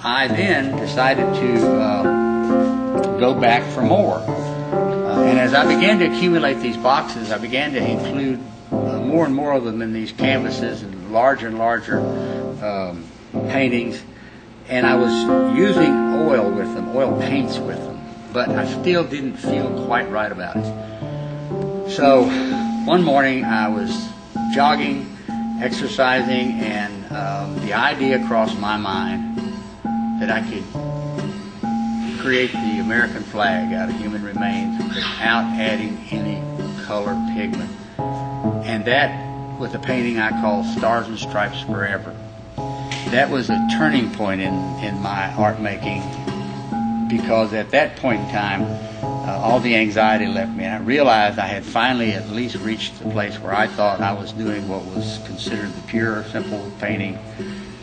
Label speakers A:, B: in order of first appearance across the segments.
A: I then decided to go back for more. And as I began to accumulate these boxes, I began to include more and more of them in these canvases and larger paintings. And I was using oil with them, oil paints with them, but I still didn't feel quite right about it. So one morning I was jogging, exercising, and the idea crossed my mind that I could create the American flag out of human remains without adding any color pigment. And that was a painting I call Stars and Stripes Forever. That was a turning point in my art making, because at that point in time, all the anxiety left me, and I realized I had finally at least reached the place where I thought I was doing what was considered the pure, simple painting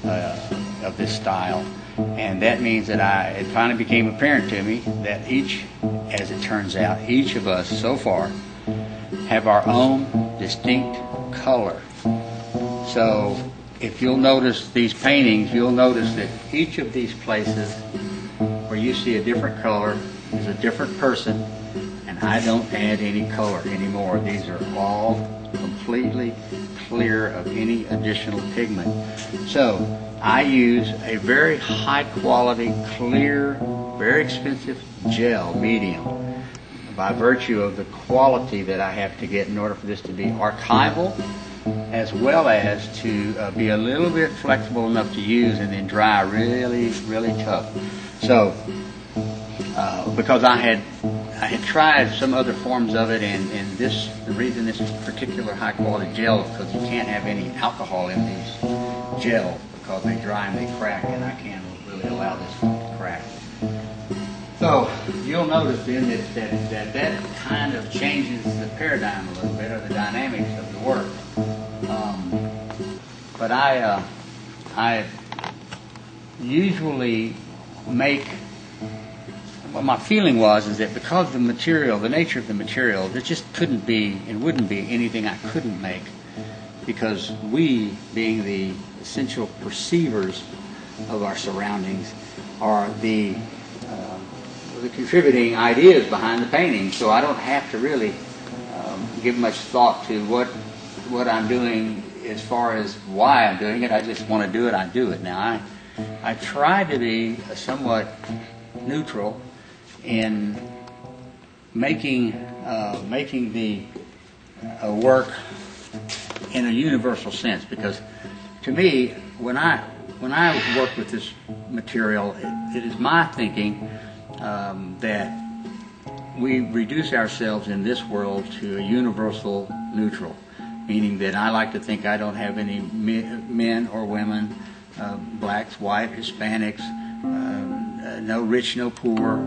A: of this style. And that means that it finally became apparent to me that each, as it turns out, each of us so far have our own distinct color. So if you'll notice these paintings, you'll notice that each of these places where you see a different color is a different person, and I don't add any color anymore. These are all completely clear of any additional pigment. So I use a very high quality, clear, very expensive gel medium by virtue of the quality that I have to get in order for this to be archival, as well as to be a little bit flexible enough to use and then dry really, really tough. So, because I had tried some other forms of it, and the reason this particular high quality gel is because you can't have any alcohol in these gels because they dry and they crack, and I can't really allow this one to crack. So you'll notice then that kind of changes the paradigm a little bit, or the dynamics of the work. But I usually make, well, my feeling is that because the material, the nature of the material, there just couldn't be and wouldn't be anything I couldn't make, because we, being the essential perceivers of our surroundings, are the contributing ideas behind the painting. So I don't have to really give much thought to what I'm doing as far as why I'm doing it. I just want to do it, I do it. Now I try to be somewhat neutral in making the work in a universal sense, because to me, when I work with this material, it is my thinking that we reduce ourselves in this world to a universal neutral, meaning that I like to think I don't have any men or women, blacks, white, Hispanics, no rich, no poor.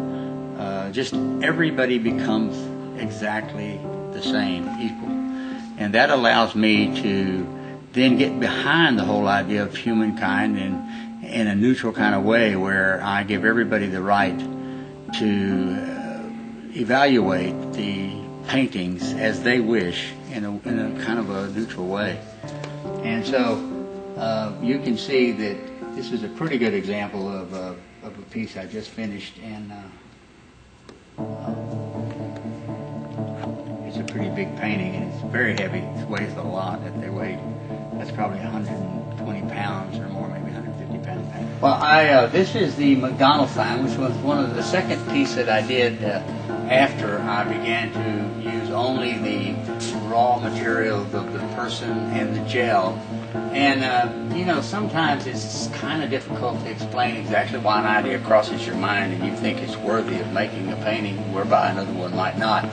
A: Just everybody becomes exactly the same, equal. And that allows me to then get behind the whole idea of humankind in a neutral kind of way, where I give everybody the right to evaluate the paintings as they wish in a kind of a neutral way. And so you can see that this is a pretty good example of a piece I just finished, and it's a pretty big painting, and it's very heavy. It weighs a lot. That's probably 120 pounds or more, maybe 150 pounds. Well, this is the McDonald's sign, which was one of the second piece that I did after I began to use only the raw materials of the person and the gel. And sometimes it's kind of difficult to explain exactly why an idea crosses your mind and you think it's worthy of making a painting, whereby another one might not.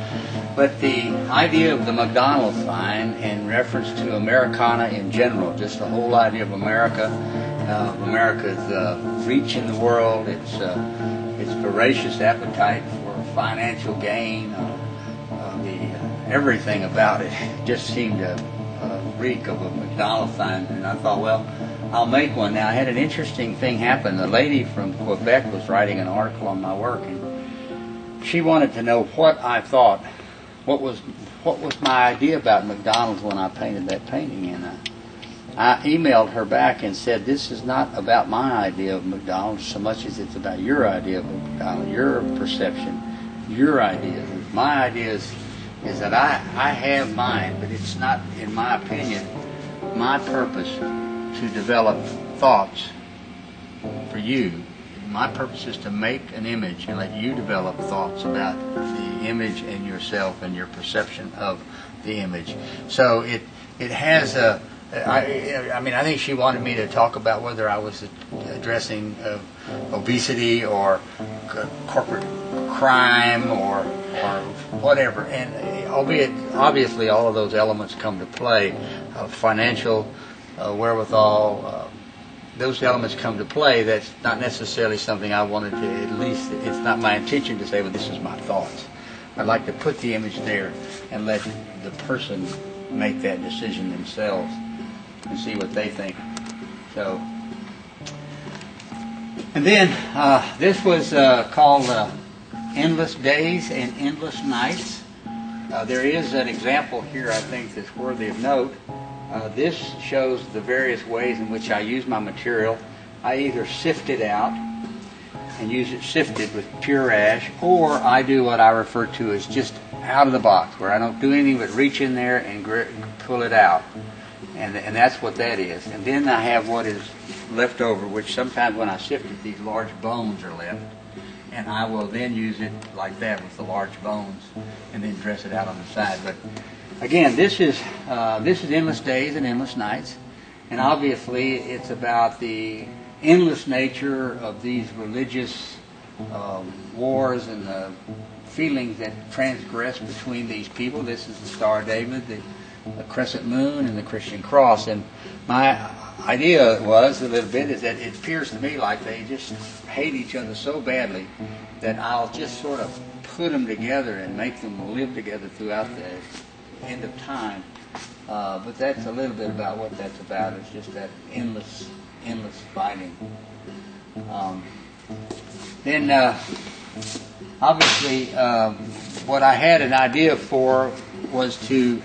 A: But the idea of the McDonald's sign in reference to Americana in general, just the whole idea of America, America's reach in the world, its voracious appetite for financial gain, everything about it just seemed to reek of a McDonald's sign. And I thought, well, I'll make one. Now, I had an interesting thing happen. A lady from Quebec was writing an article on my work, and she wanted to know what I thought. What was my idea about McDonald's when I painted that painting? I emailed her back and said, this is not about my idea of McDonald's so much as it's about your idea of McDonald's, your perception, your ideas. My ideas is that I have mine, but it's not, in my opinion, my purpose to develop thoughts for you. My purpose is to make an image and let you develop thoughts about the image and yourself and your perception of the image. So it has a, I mean, I think she wanted me to talk about whether I was addressing obesity or corporate crime or whatever. And albeit, obviously, all of those elements come to play. Financial wherewithal, those elements come to play. That's not necessarily something I wanted to, at least, it's not my intention to say, well, this is my thoughts. I'd like to put the image there and let the person make that decision themselves and see what they think. So, and then this was called Endless Days and Endless Nights. There is an example here I think that's worthy of note. This shows the various ways in which I use my material. I either sift it out and use it sifted with pure ash, or I do what I refer to as just out of the box, where I don't do anything but reach in there and pull it out. And that's what that is. And then I have what is left over, which sometimes when I sift it, these large bones are left. And I will then use it like that with the large bones and then dress it out on the side. But again, this is Endless Days and Endless Nights. And obviously it's about the endless nature of these religious wars and the feelings that transgress between these people. This is the Star of David, the crescent moon, and the Christian cross. And my idea was a little bit is that it appears to me like they just hate each other so badly that I'll just sort of put them together and make them live together throughout the end of time. But that's a little bit about what that's about. It's just that endless fighting. Then obviously what I had an idea for was to,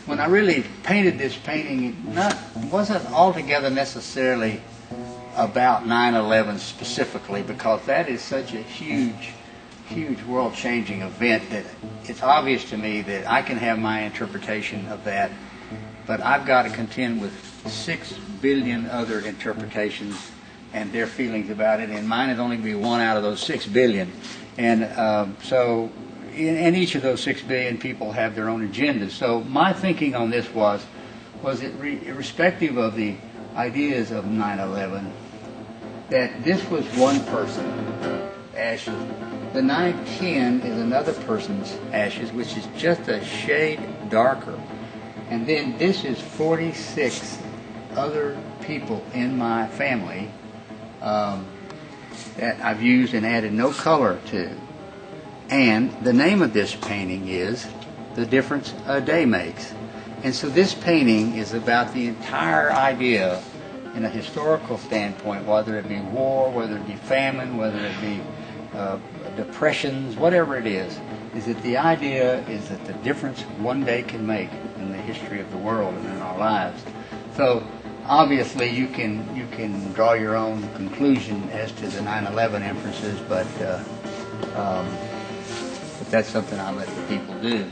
A: when I really painted this painting, it wasn't altogether necessarily about 9/11 specifically, because that is such a huge world-changing event that it's obvious to me that I can have my interpretation of that, but I've got to contend with 6 billion other interpretations and their feelings about it, and mine is only going to be one out of those 6 billion. And and each of those 6 billion people have their own agendas. So my thinking on this was it irrespective of the ideas of 9/11, that this was one person, ashes. The 9/10 is another person's ashes, which is just a shade darker. And then this is 46 other people in my family that I've used and added no color to. And the name of this painting is The Difference a Day Makes. And so this painting is about the entire idea in a historical standpoint, whether it be war, whether it be famine, whether it be depressions, whatever it is that the idea is that the difference one day can make in the history of the world and in our lives. So obviously you can draw your own conclusion as to the 9/11 inferences, but that's something I let the people do.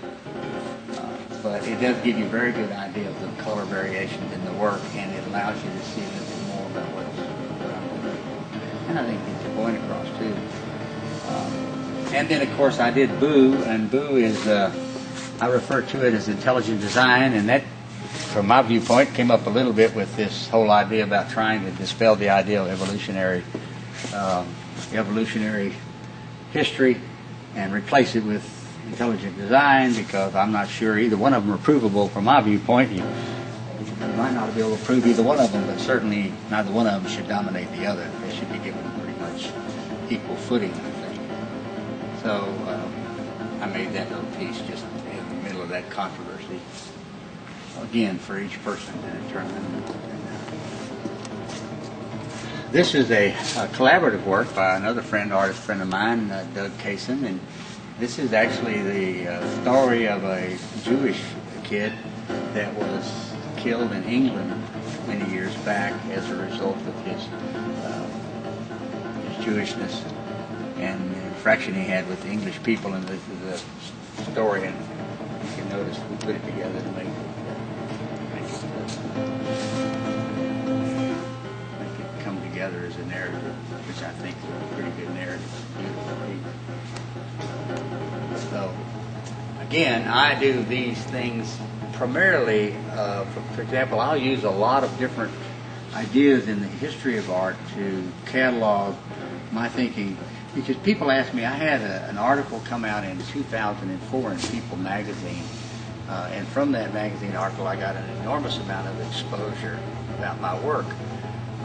A: But it does give you a very good idea of the color variations in the work, and it allows you to see a little bit more about what I'm doing. And I think it's a point across too. And then of course I did Boo, and Boo is, I refer to it as intelligent design, and that, from my viewpoint, came up a little bit with this whole idea about trying to dispel the idea of evolutionary history and replace it with intelligent design, because I'm not sure either one of them are provable from my viewpoint. You might not be able to prove either one of them, but certainly neither one of them should dominate the other. They should be given pretty much equal footing, I think. So I made that little piece just in the middle of that controversy, again, for each person to determine. This is a collaborative work by another artist friend of mine, Doug Kaysen, and this is actually the story of a Jewish kid that was killed in England many years back as a result of his Jewishness and the infraction he had with the English people. And this is a story, and you can notice we put it together to make it come together as a narrative, which I think is a pretty good narrative. So, again, I do these things primarily, for example, I'll use a lot of different ideas in the history of art to catalog my thinking, because people ask me, I had an article come out in 2004 in People magazine, and from that magazine article I got an enormous amount of exposure about my work.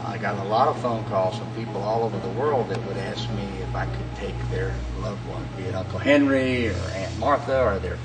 A: I got a lot of phone calls from people all over the world that would ask me if I could take their loved one, be it Uncle Henry or Aunt Martha or their